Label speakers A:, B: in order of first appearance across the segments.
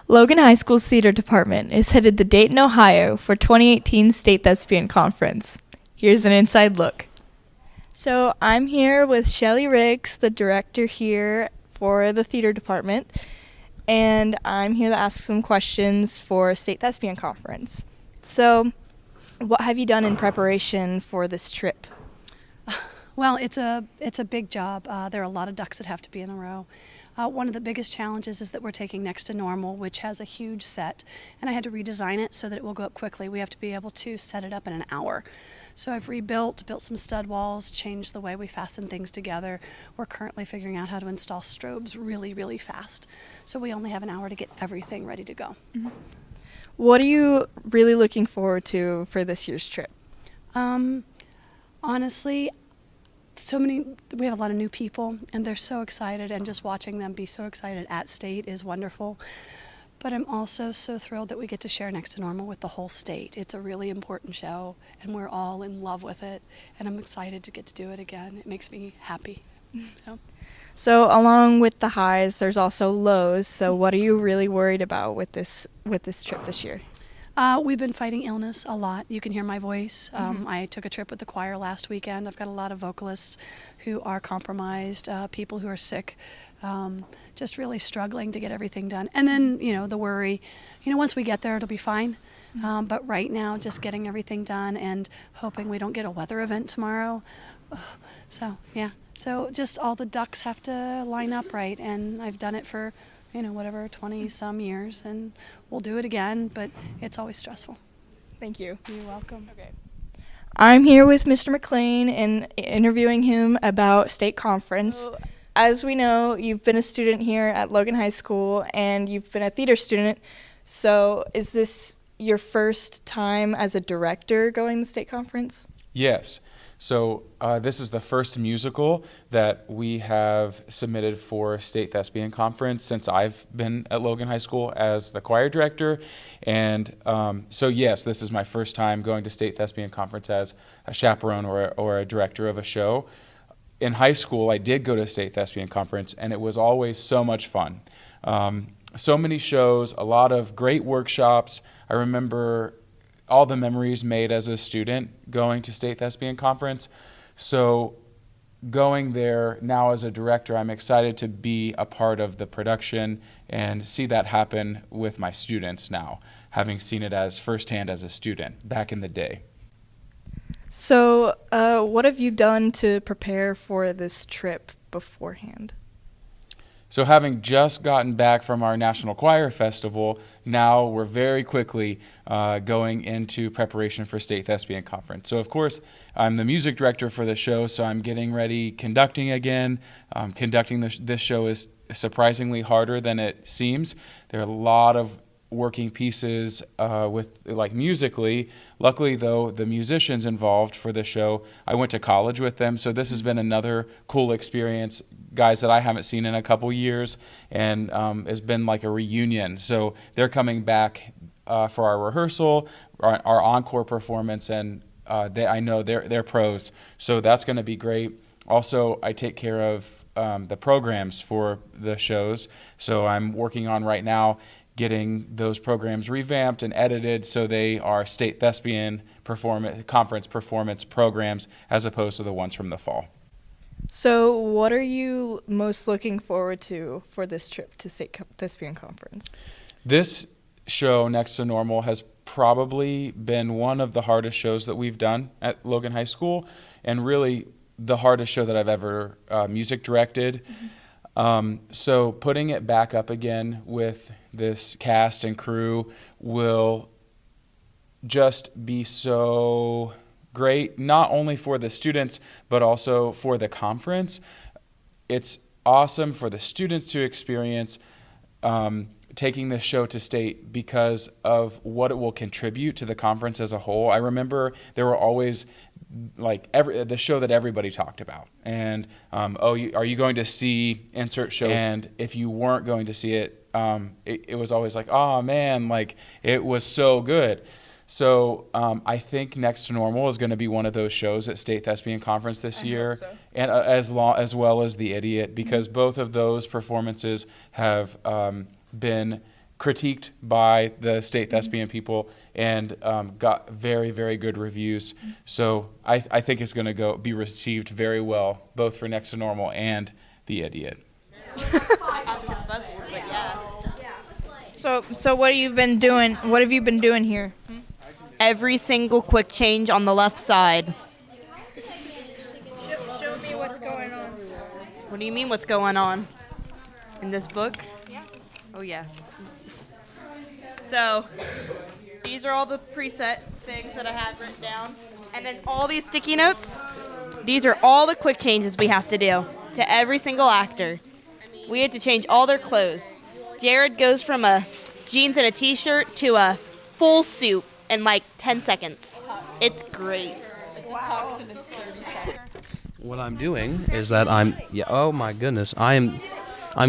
A: Logan High School's theater department is headed to Dayton, Ohio for 2018 State Thespian Conference. Here's an inside look. So I'm here with Shelly Riggs, the director here for the theater department, and I'm here to ask some questions for State Thespian Conference. So what have you done in preparation for this trip?
B: Well, it's a big job. There are a lot of ducks that have to be in a row. One of the biggest challenges is that we're taking Next to Normal, which has a huge set, and I had to redesign it so that it will go up quickly. We have to be able to set it up in an hour. So I've built some stud walls, changed the way we fasten things together. We're currently figuring out how to install strobes really, really fast. So we only have an hour to get everything ready to go.
A: Mm-hmm. What are you really looking forward to for this year's trip?
B: Honestly, we have a lot of new people, and they're so excited, and just watching them be so excited at State is wonderful. But I'm also so thrilled that we get to share Next to Normal with the whole state. It's a really important show, and we're all in love with it, and I'm excited to get to do it again. It makes me happy.
A: So along with the highs, there's also lows. So what are you really worried about with this trip this year?
B: We've been fighting illness a lot. You can hear my voice. I took a trip with the choir last weekend. I've got a lot of vocalists who are compromised, people who are sick, just really struggling to get everything done. And then, the worry, once we get there, it'll be fine. But right now, just getting everything done and hoping we don't get a weather event tomorrow. So just all the ducks have to line up right, and I've done it for 20 some years, and we'll do it again, but it's always stressful.
A: Thank you.
B: You're welcome.
A: Okay. I'm here with Mr. McLean and interviewing him about state conference. So, as we know, you've been a student here at Logan High School, and you've been a theater student. So is this your first time as a director going to state conference?
C: Yes. So this is the first musical that we have submitted for State Thespian Conference since I've been at Logan High School as the choir director. And so yes, this is my first time going to State Thespian Conference as a chaperone or a director of a show. In high school, I did go to State Thespian Conference, and it was always so much fun. So many shows, a lot of great workshops. I remember all the memories made as a student going to State Thespian Conference. So going there now as a director, I'm excited to be a part of the production and see that happen with my students now, having seen it as firsthand as a student back in the day.
A: So what have you done to prepare for this trip beforehand?
C: So having just gotten back from our National Choir Festival, now we're very quickly going into preparation for State Thespian Conference. So of course, I'm the music director for the show, so I'm getting ready conducting again. Conducting this show is surprisingly harder than it seems. There are a lot of working pieces musically. Luckily, though, the musicians involved for the show, I went to college with them, so this has been another cool experience. Guys that I haven't seen in a couple years, and it's been like a reunion. So they're coming back for our rehearsal, our encore performance, and I know they're pros, so that's going to be great. Also, I take care of the programs for the shows, so I'm working on right now getting those programs revamped and edited so they are State Thespian Conference performance programs as opposed to the ones from the fall.
A: So what are you most looking forward to for this trip to State Thespian Conference?
C: This show, Next to Normal, has probably been one of the hardest shows that we've done at Logan High School, and really the hardest show that I've ever music directed. So putting it back up again with this cast and crew will just be so great, not only for the students, but also for the conference. It's awesome for the students to experience taking this show to state because of what it will contribute to the conference as a whole. I remember there were always the show that everybody talked about, and are you going to see insert show? And if you weren't going to see it, it was always like, oh man, it was so good. So I think Next to Normal is going to be one of those shows at State Thespian Conference this year,
A: hope so.
C: And as well as The Idiot, because both of those performances have been critiqued by the state thespian people and got very, very good reviews. So I think it's going to be received very well, both for Next to Normal and The Idiot.
A: So what have you been doing? What have you been doing here?
D: Every single quick change on the left side.
A: Show me what's going on.
D: What do you mean what's going on? In this book? Yeah. Oh, yeah. So, these are all the preset things that I have written down. And then all these sticky notes, these are all the quick changes we have to do to every single actor. We had to change all their clothes. Jared goes from a jeans and a t-shirt to a full suit in like 10 seconds. It's great.
A: Wow.
E: What I'm doing is that oh my goodness, I'm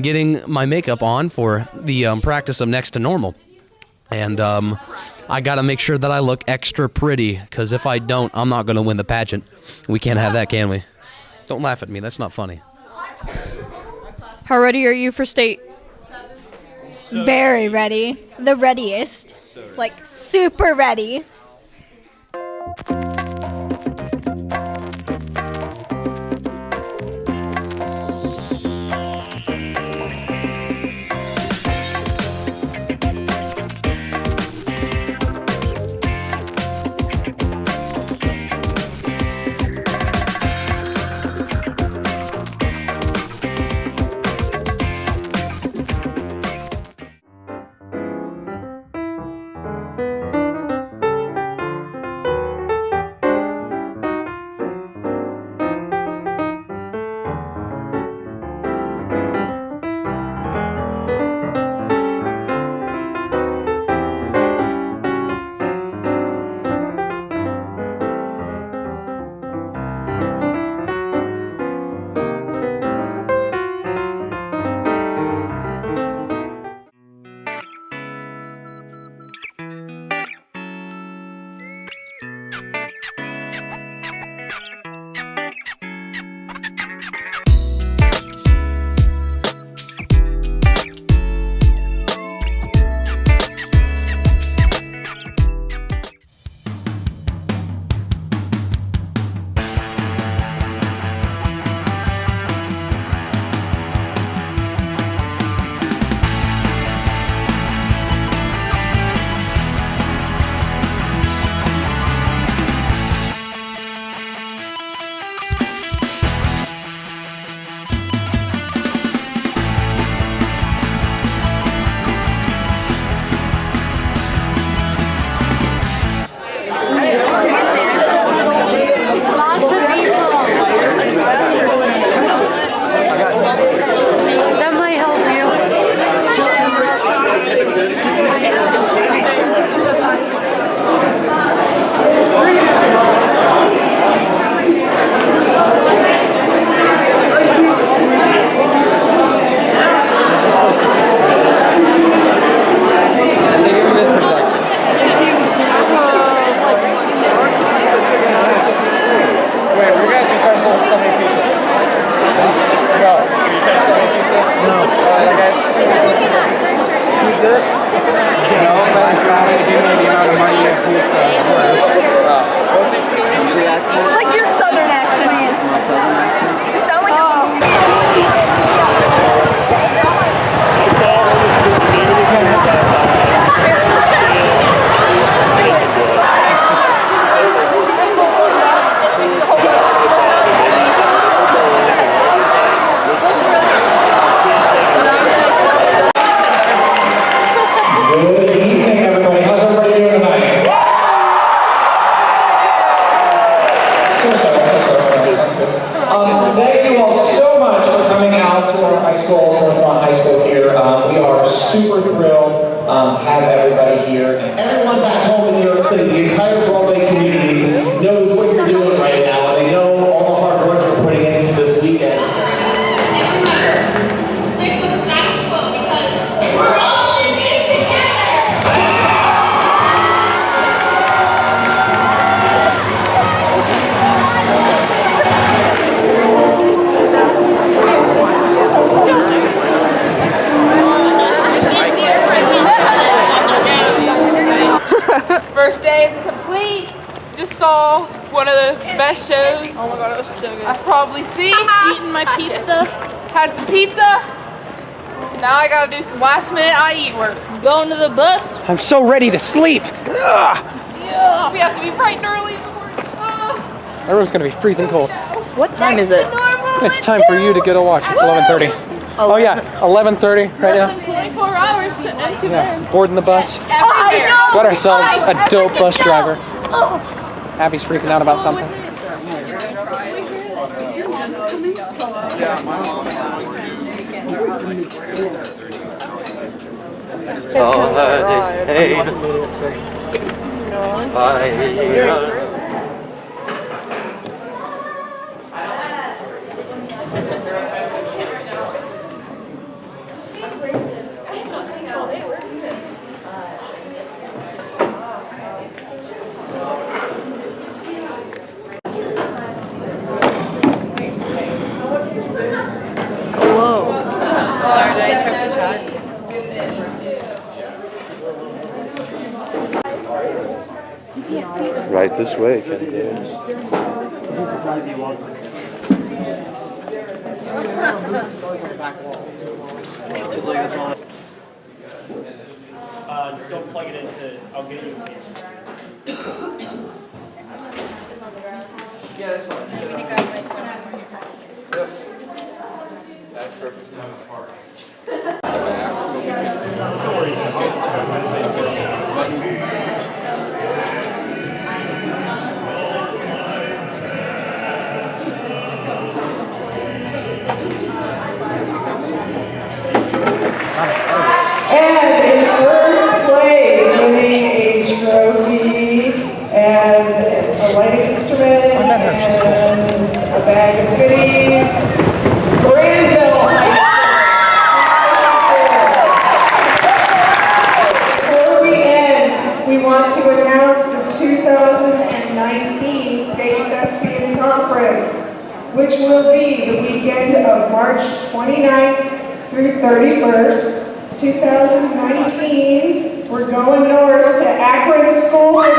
E: getting my makeup on for the practice of Next to Normal. And I got to make sure that I look extra pretty, because if I don't, I'm not going to win the pageant. We can't have that, can we? Don't laugh at me. That's not funny.
A: How ready are you for state?
F: Very ready. The readiest. Like, super ready. Like your southern accent. You sound like
G: Good evening, everybody. How's everybody doing tonight? So sorry. Sounds good. Thank you all so much for coming out to our high school, Northmont High School here. We are super thrilled to have everybody here. And everyone back home in New York City, the entire Broadway community knows what you're doing right now. And they know all the hard work you're putting into this weekend.
H: Stick with the status quo because we're all in this together.
I: is complete. Just saw one of the best shows.
F: Oh my god, it was so good.
I: I've probably seen.
F: Eating my pizza.
I: Had some pizza. Now I gotta do some last minute IE work.
F: Going to the bus.
J: I'm so ready to sleep.
I: Yeah, we have to be bright and early.
J: My room's gonna be freezing cold.
F: What time is it?
J: It's time for you to get a watch. It's 11:30. Oh yeah, 11:30 right now.
F: 24 hours to end to
J: Yeah, boarding the bus.
I: Everywhere.
J: Got ourselves a dope bus driver. Abby's freaking out about something.
K: Right this way, Ken.
L: Don't plug it into, I'll get you a piece. Yeah, that's fine. That's perfect.
M: And in first place, winning a trophy and a lighting instrument and a bag of goodies, Granville High School. Before we end, we want to announce the 2019 State Thespian Conference, which will be the weekend of March 29th through 31st. 2019, we're going north to Akron School for the